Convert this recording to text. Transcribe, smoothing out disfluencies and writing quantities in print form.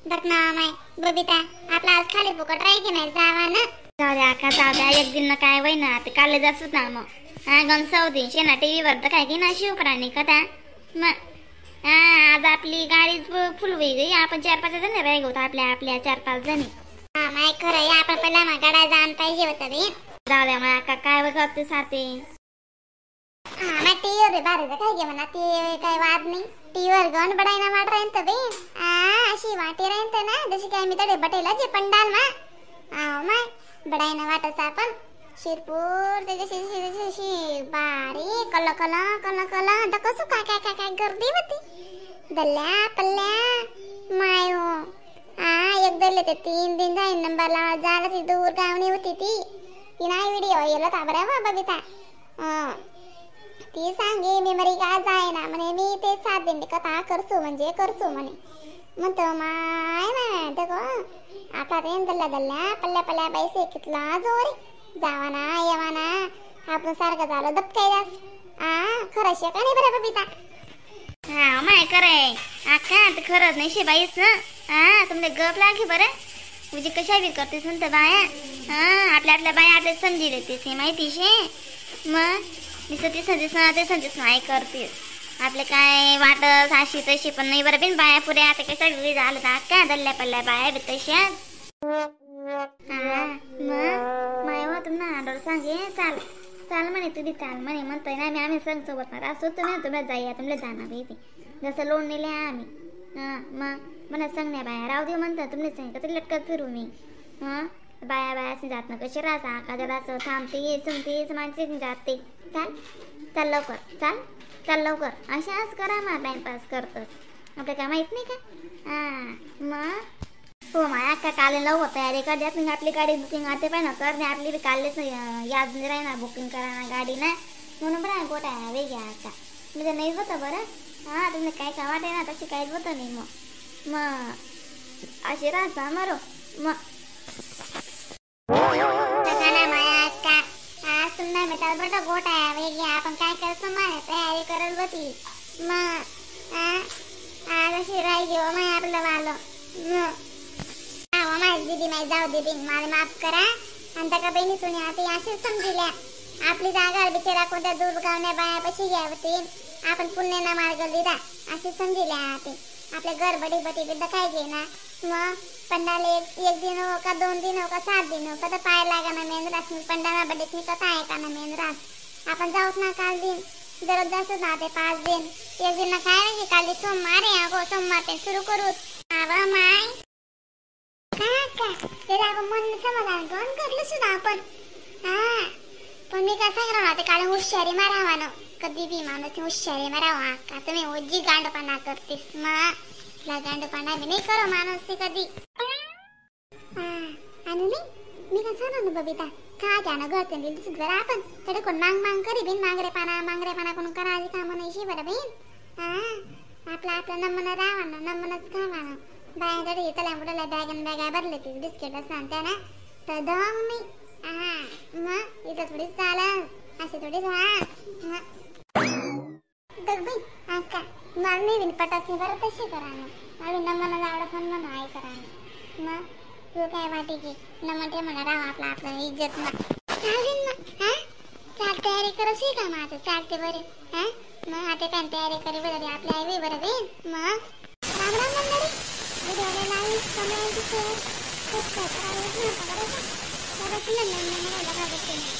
बघ ना माय बबिता आपला आज खाली फुकट राही की नाही जावा ना. जाऊ द्या अक्का जाऊ द्या एक दिन काय वय ना ते काले जासूच ना मग हा गण सौदी शेना टीव्ही वर तर काय की ना शिवप्राणी कथा मग हा आज आपली गाडी फुल होई गई आपण 4-5 जण राही गो आपल्या आपल्या 4-5 जणी. हा माय खरं आहे आपण पहिला मग गाडा जाण पाहिजे होतं रे. जाऊ द्या मग अक्का काय बघते साथे हा मैं टीवी रे बारे काय घे म्हणा ते काय वाद नाही टीव्हीवर गण बडायना वाट राहीन तर बे अशी वाटी राहीन तर ना जशी काय मी तडे बटेला जे पंडाल मा माय बडायना वाटच आपण शिरपूर त्याच्याशी बारी कल कल कल कल आता कसं काय काय काय काय गर्दी होती दल्ल्या पल्ल्या माय हो एक दल्ले ते 3 दिन जाईन नंबरला झाला ती दूर गावणी होती ती नाही व्हिडिओ येला ताबरा बा बबिता ती सांगे मेमरी का जाय ना म्हणे मी ते 7 दिन कथा करसू म्हणजे करसू म्हणे म्हणतो माय माय देखो आता ते दल्ल्या दल्ल्या पल्ल्या पल्ल्या पैसे कितला जोर जावा ना येवा ना आपण सारखं झालं दबकाय जास खरं शे का नाही बरं बबिता हा माय करे अक्का ते खरंच नाही शे बाईस तुमले गप लागे बरं तुझी कशा बी करतेस म्हणतं बाया आपल्या बाया आपल्या समजी देतेस माहिती शे मग दिसते संदेश नाही करतेस आपले काय वाटत अशी तशी पण नाही बरं बिन बाया पुरे आता कशा घरी झालं तर काय दल्ल्या पल्ल्या बाया बी तशा मायवा तुम्हाला आडर सांगे चाल चाल म्हणे तुम्ही चाल म्हणे म्हणतोय ना आम्ही संग सोबत ना असो तुम्ही तुम्हाला जाईया तुम्हाला जाणार बाई ते जसं लोन नेले आम्ही मग मला सांग नाही बाया राहू दे म्हणतात तुम्ही सांग तरी लटकत फिरू मी बाया बायाशी जात ना कशी राहा का जरा असं थांबते सुनते माणसे जाते चाल चाल लवकर चाल लवकर अशाच करा मग टाइमपास करतोस आपलं काय माहित नाही का मग हो माय अक्का काले लवकर तयारी कर द्यात मग आपली गाडी बुकिंग आते पाहिजे कर आपली बी कालच याद नाही राही ना बुकिंग करा ना गाडी ना म्हणून बरं गोटा वेगळ्या अक्का म्हणजे नाही होतं बरं तुम्ही काय का वाटे ना तशी काहीच होतं नाही मग अशी राहता मारो मग सुंदर मित्र बटा गोटा वेगळी आपण काय करतो माय तयारी करत होती मग आज अशी राही घेऊ माय आपलं वालं माय दीदी माय जाऊ दीदी मला माफ करा आणि त्या का बहिणी सुनी आता अशीच समजिल्या आपली जागा बिचारा कोणत्या दूर गावण्या बायापाशी घ्या होती आपण पुण्याला मार्ग दिला अशी समजिल्या ते आपल्या घर बडी बटी बिड्डा काय घे ना मग पंडाले एक दिन हो का 2 दिन हो का 7 दिन हो का तर पाय लागा ना मेंद्रास पंडाला बडीत मी कथा आहे का ना मेंद्रास आपण जाऊच ना काल दिन दररोज जास्त ना ते 5 दिन एक दिन ना काय नाही काल सोमवार आहे सोमवार ते सुरू करू आवा माय का ते आपण मन समाधान कोण करलं सुद्धा आपण पण मी काय सांगणार ना ते काल हुशारी मारावा ना कधी बी माणूस हुशारी मारावा का तुम्ही ओजी गांडपणा करतेस मग गांडपणा बी नाही करो माणूस कधी आणि मी काय सांगणार ना बबिता का जाणं घरते दिसत बरं आपण तरी कोण मांग करी बिन मांगरे पाना कोण करायची कामं नाही बरं बिन आपला नमन राहा ना नमनच खावा ना बायाकडे त्याला मुलाला बॅगा भरले ती बिस्किट असणार त्याना तर दम नाही मग इथं थोडी चालन अशी थोडी का मला नाही पटाच नाही बरं तशी करा ना मला नमन जावडं पण म्हणून आहे करा ना मग तू काय वाटे की नमन ते म्हणा राहा आपलं इज्जत ना चालेल ना चाल तयारी करशी का माझं चालते बरे मग आता काय तयारी करी बरं आपल्या आई बरं बे मग राम राम मंडळी व्हिडिओला लाईक कमेंट शेअर सबस्क्राइब करायला विसरू नका बरं का.